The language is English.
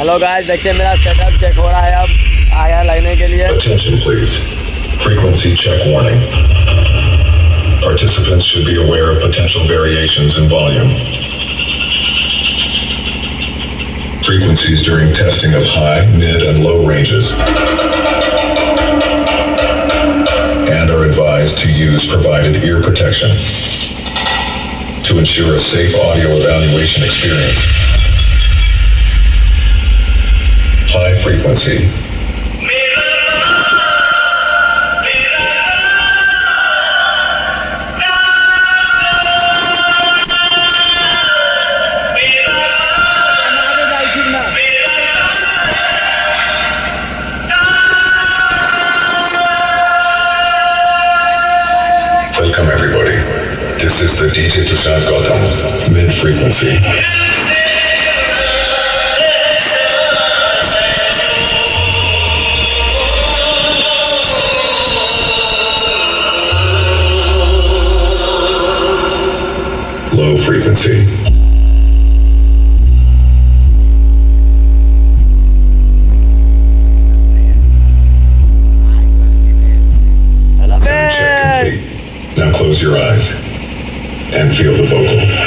Hello guys, देखिए मेरा setup check हो रहा है, अब आया लगने के लिए। Attention please. Frequency check warning. Participants should be aware of potential variations in volume. Frequencies during testing of high, mid, and low ranges. And are advised to use provided ear protection to ensure a safe audio evaluation experience. High frequency. Welcome everybody. This is the DJ Tushar Gautam, mid-frequency. Low frequency. Check complete. Now close your eyes and feel the vocal.